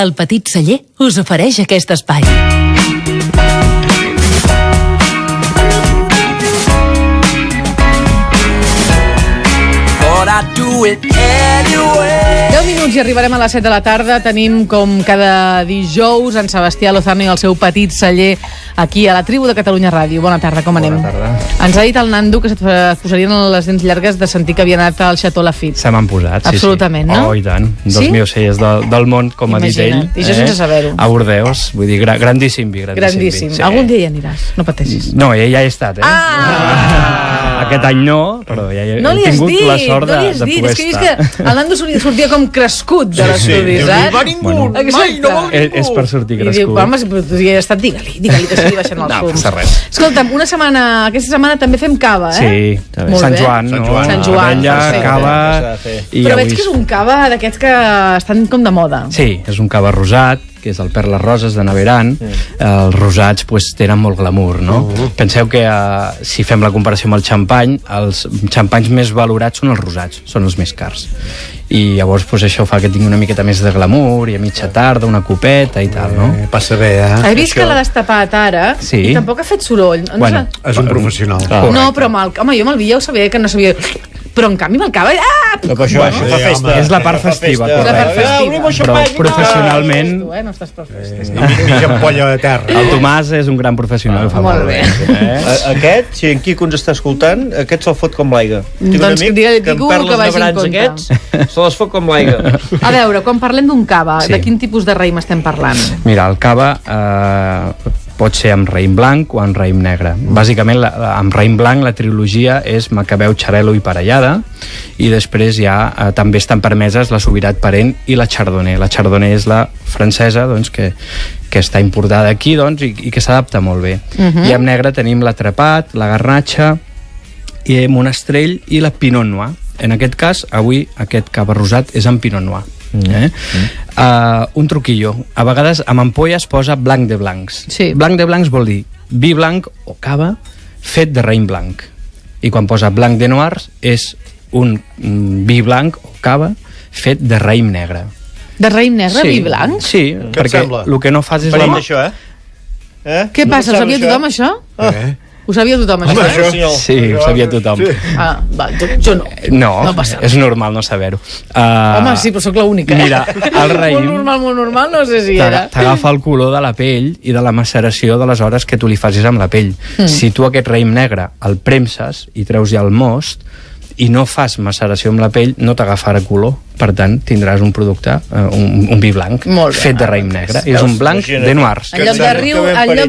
El Petit Celler us ofereix aquest espai. I do it anyway. 10 minuts i arribarem a les 7 de la tarda. Tenim, com cada dijous, en Sebastià Lozano i el seu Petit Celler aquí a la Tribu de Catalunya Ràdio. Bona tarda, com anem? Bona tarda. Ens ha dit el Nando que es posarien les dents llargues de sentir que havia anat al Chateau Lafite. Se m'han posat, sí. Absolutament, no? Oh, i tant. Dels millors cellers del món, com ha dit ell. I això sense saber-ho. A Bordeus, vull dir, grandíssim vi. Grandíssim. Sí. Algun dia hi aniràs, no pateixis. No, ja he estat, Aquest any no, però ja he tingut la sort de poder estar. És que el Nando sortia com crescut de l'estudi, saps? No va ningú, mai no vol ningú. És per sortir I diu, crescut. home, si tu hi has estat, digue-li que s'hi baixen els fums. No passa res. Escolta'm, aquesta setmana també fem cava, eh? Sí, Molt Sant bé. Joan, no? Sant Joan, Abella, perfecte. cava... Però veig que és un cava d'aquests que estan com de moda. Sí, és un cava rosat, que és el Perles Roses de Naveran. Els rosats tenen molt glamour, no? Penseu que si fem la comparació amb el xampany, els xampanys més valorats són els rosats, són els més cars. I llavors això fa que tingui una miqueta més de glamour, i a mitja tarda una copeta i tal, no? Passa bé, He vist que l'ha destapat ara i tampoc ha fet soroll. Bueno, és un professional. No, però home, jo amb el vi ja ho sabia que no sabia... Però en canvi amb el cava... Però això fa festa. És la part festiva, però professionalment... No estàs per festes. Mitja ampolla de terra. El Tomàs és un gran professional. Molt bé. Aquest, si en Quico ens està escoltant, aquest se'l fot com l'aigua. Doncs digue-li a Quico que vagi en compte. Aquests se les fot com l'aigua. A veure, quan parlem d'un cava, de quin tipus de raïm estem parlant? Mira, el cava pot ser amb raïm blanc o amb raïm negre. Bàsicament, amb raïm blanc la trilogia és Macabeu, Xarel·lo i Parellada, i després també estan permeses la Subirat Parent i la Chardonnay. La Chardonnay és la francesa, doncs, que està importada aquí, doncs, i que s'adapta molt bé. I amb negre tenim l'Atrapat, la Garnatxa, i Monastrell i la Pinot Noir. En aquest cas, avui, aquest cava rosat és amb Pinot Noir. Un truquillo. A vegades amb ampolla es posa blanc de blancs. Blanc de blancs vol dir vi blanc o cava fet de raïm blanc. I quan posa blanc de noirs és un vi blanc o cava fet de raïm negre. De raïm negre, vi blanc? Sí, perquè el que no fas és... Venim d'això, Què passa? Ho sabia tothom, això? Ho sabia tothom, això? Sí, ho sabia tothom. Jo no. No, és normal no saber-ho. Home, sí, però sóc l'única. Mira, el raïm... Molt normal, no sé si era. T'agafa el color de la pell i de la maceració de les hores que tu li facis amb la pell. Si tu aquest raïm negre el premses i treus ja el most i no fas maceració amb la pell, no t'agafarà color. Per tant, tindràs un producte, un vi blanc, fet de raïm negre. És un blanc de noirs. En lloc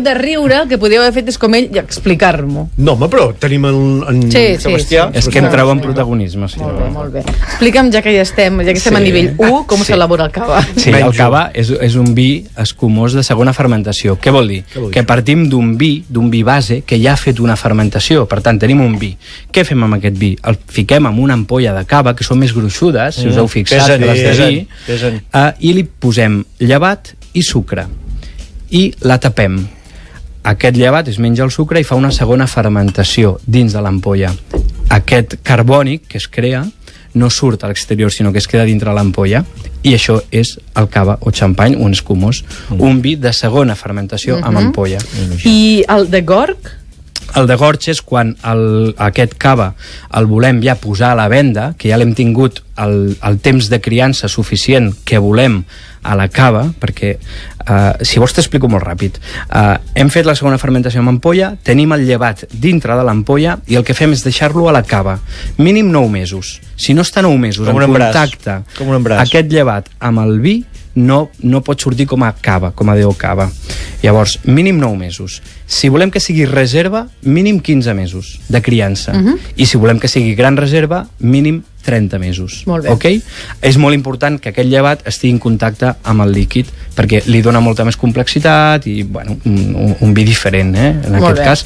de riure, el que podíeu haver fet és com ell i explicar-m'ho. No, home, però tenim en Sebastià. És que entreu en protagonisme. Molt bé. Explica'm, ja que ja estem a nivell 1, com s'elabora el cava. Sí, el cava és un vi escumós de segona fermentació. Què vol dir? Que partim d'un vi base que ja ha fet una fermentació. Per tant, tenim un vi. Què fem amb aquest vi? El fiquem en una ampolla de cava, que són més gruixudes, si us heu fixat, i li posem llevat i sucre i la tapem. Aquest llevat es menja el sucre i fa una segona fermentació dins de l'ampolla. Aquest carbònic que es crea no surt a l'exterior, sinó que es queda dintre l'ampolla, i això és el cava o xampany, un escumós, un vi de segona fermentació amb ampolla. I el de Gorg? El de Gorg és quan aquest cava el volem ja posar a la venda, que ja l'hem tingut el temps de criança suficient que volem a la cava, perquè si vols t'explico molt ràpid. Hem fet la segona fermentació amb ampolla, tenim el llevat dintre de l'ampolla i el que fem és deixar-lo a la cava mínim 9 mesos. Si no està 9 mesos en contacte aquest llevat amb el vi, no pot sortir com a cava, com a DO cava. Llavors, mínim 9 mesos. Si volem que sigui reserva, mínim 15 mesos de criança. I si volem que sigui gran reserva, mínim 30 mesos. Molt bé. Okay? És molt important que aquest llevat estigui en contacte amb el líquid, perquè li dona molta més complexitat i, bueno, un vi diferent, en aquest cas.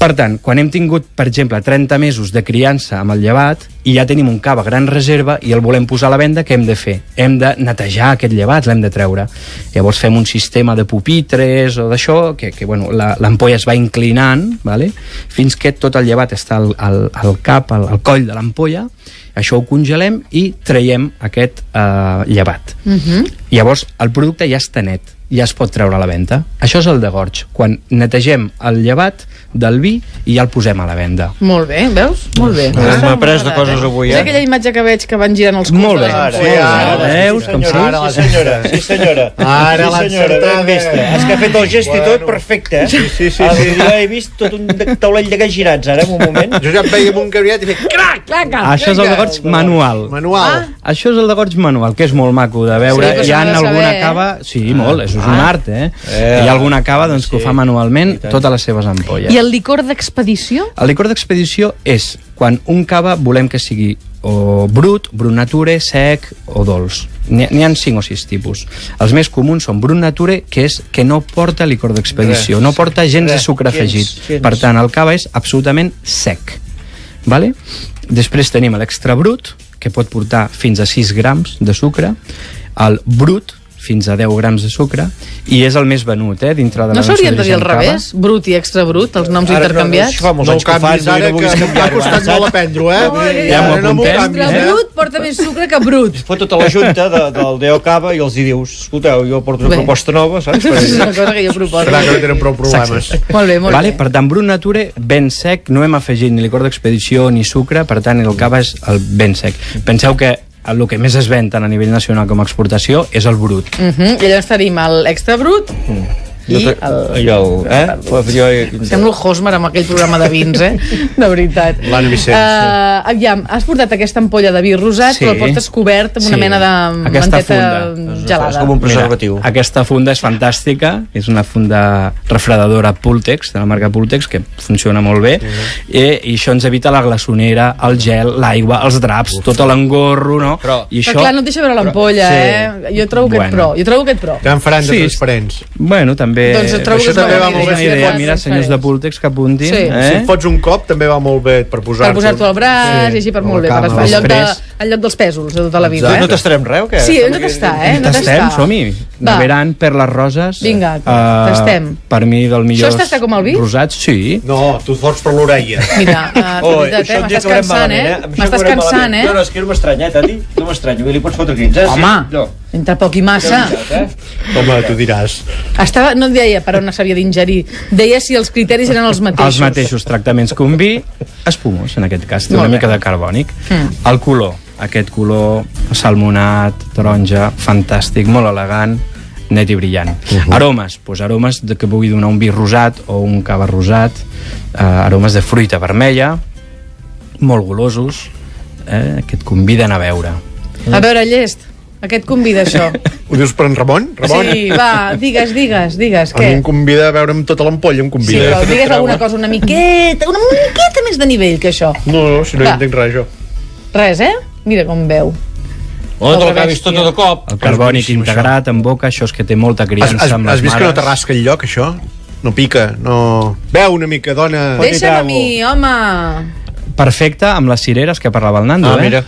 Per tant, quan hem tingut, per exemple, 30 mesos de criança amb el llevat i ja tenim un cava gran reserva i el volem posar a la venda, què hem de fer? Hem de netejar aquest llevat, l'hem de treure. Llavors fem un sistema de pupitres o d'això, que bueno, l'ampolla es va inclinant, vale? Fins que tot el llevat està al cap, al coll de l'ampolla, això ho congelem i traiem aquest llevat. Llavors el producte ja està net, ja es pot treure a la venda. Això és el degorg, quan netegem el llevat del vi i ja el posem a la venda. Molt bé, veus? Molt bé. Hem après de coses avui, És aquella imatge que veig que van girant els culs. Molt bé. Veus com sí? Sí, senyora. Ara l'ha ben vista. És que ha fet el gest i tot perfecte. Sí. Jo he vist tot un taulell de gats girats, ara, en un moment. Jo ja em veia amb un cabriat i feia crac! Això és el degorg manual. Això és el degorg manual, que és molt maco de veure. Sí, Hi ha s'ha de alguna saber, cava... Sí, molt, és un art, Hi ha alguna cava doncs, que ho fa manualment totes les seves ampolles. I el licor d'expedició? El licor d'expedició és quan un cava volem que sigui o brut, brut nature, sec o dolç. N'hi ha 5 o 6 tipus. Els més comuns són brut nature, que és que no porta licor d'expedició, no porta gens de sucre afegit. Per tant, el cava és absolutament sec. Vale? Després tenim l'extra brut, que pot portar fins a 6 grams de sucre, el brut, fins a 10 grams de sucre, i és el més venut, dintre de la... No s'haurien de dir al revés? Brut i extra brut, els noms intercanviats? Això fa molts anys que ho fan, ara que m'ha costat molt aprendre-ho, Ja m'ho apuntem. Extra brut porta més sucre que brut. Fot tota la junta del Deo Cava i els hi dius, escolteu, jo porto una proposta nova, saps? És una cosa que jo proposo. Clar que no tenen prou problemes. Molt bé, molt bé. Per tant, brut nature, ben sec, no hem afegit ni licor d'expedició ni sucre, per tant, el cava és el ben sec. Penseu que el que més es ven tant a nivell nacional com a exportació és el brut. I llavors tenim l'extra brut i Semblo el Hosmer amb aquell programa de vins, de veritat. L'Anna Vicenç. Aviam, has portat aquesta ampolla de vi rosat, però el portes cobert amb una mena de manteta gelada. És com un preservatiu. Mira, aquesta funda és fantàstica, és una funda refredadora Pultex, de la marca Pultex, que funciona molt bé, i això ens evita la glaçonera, el gel, l'aigua, els draps, tot l'engorro, no? Però clar, no et deixa veure l'ampolla, Jo trobo aquest pro. Ja en faran de transparents. Bueno, també... Doncs trobo que també va molt bé. Mira, senyors de Pultex, que apuntin. Sí. Si et fots un cop, també va molt bé per posar-t'ho. Per posar-t'ho al braç i així per molt bé. En lloc dels pèsols de tota la vida. No tastarem res o què? Sí, hem de tastar, Tastem, som-hi. Naveran per les roses. Vinga, tastem. Per mi, del millor... Això és tastar com el vi? Rosats, sí. No, tu et fots per l'orella. Mira, m'estàs cansant, M'estàs cansant, No, és que no m'estranya, Tati. No m'estranya, li pots fotre crits, Home, entre poc i massa. Home, tu diràs. No deia per on s'havia d'ingerir, deia si els criteris eren els mateixos. Els mateixos tractaments que un vi, espumós, en aquest cas, té una mica de carbònic. El color, aquest color salmonat, taronja, fantàstic, molt elegant, net i brillant. Aromes, doncs aromes que pugui donar un vi rosat o un cava rosat, aromes de fruita vermella, molt golosos, que et conviden a beure. A veure, llest, aquest convida això. Ho dius per en Ramon? Sí, va, digues, A què? mi em convida a veure amb tota l'ampolla, em Sí, convida. però digues alguna cosa una miqueta més de nivell que això. No, si no hi entenc res, jo. Res, Mira com veu. No te l'acabis tota de cop. El carbònic integrat en boca, això és que té molta criança amb les Has vist que no mares. t'arrasca el lloc, això? No pica, no... Veu una mica, dona. Deixa'm a mi, home. Perfecte amb les cireres que parlava el Nando, mira.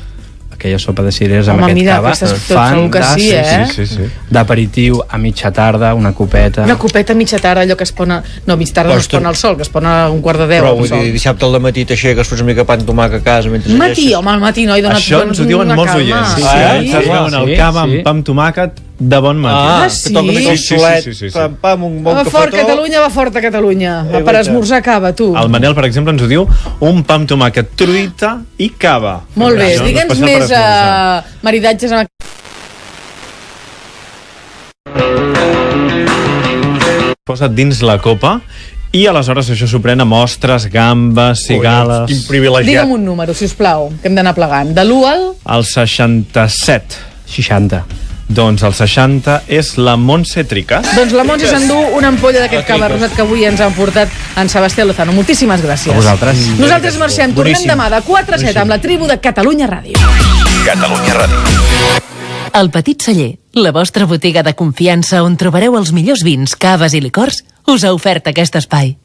Aquella sopa de cireres amb Home, aquest mira, cava, aquestes tot segur que sí, Sí. d'aperitiu a mitja tarda, una copeta. Una copeta a mitja tarda, allò que es pon... No, mitja tarda no es pon al sol, que es pon a un quart de 10 Però al vull sol. dir, dissabte al matí t'aixeques, fas una mica pa amb tomàquet a casa mentre Matí, home, al matí, noi, dona't Això ens ho diuen una molts calma. oients. Sí, Ens veuen el cava amb sí. pa amb tomàquet de bon matí. sí? que toca més el Sí. solet, pam, un bon Va fort cafetó. Catalunya, va fort a Catalunya. Per guaita. esmorzar cava, tu. El Manel, per exemple, ens ho diu un pa amb tomàquet, truita i cava. Molt bé, Això, digue'ns especial per més esmorzar. maridatges amb... Posa't dins la copa i aleshores això s'ho pren amb ostres, gambes, cigales... Quin privilegiat. Digue'm un número, si us plau, que hem d'anar plegant. De l'1 al... El 67. 60. Doncs el 60 és la Montse Tricas. Doncs la Montse s'endú una ampolla d'aquest cava rosat que avui ens han portat en Sebastià Lozano. Moltíssimes gràcies. A vosaltres. Nosaltres marxem, tornem demà de 4 a 7 amb la tribu de Catalunya Ràdio. Catalunya Ràdio. El Petit Celler, la vostra botiga de confiança on trobareu els millors vins, caves i licors, us ha ofert aquest espai.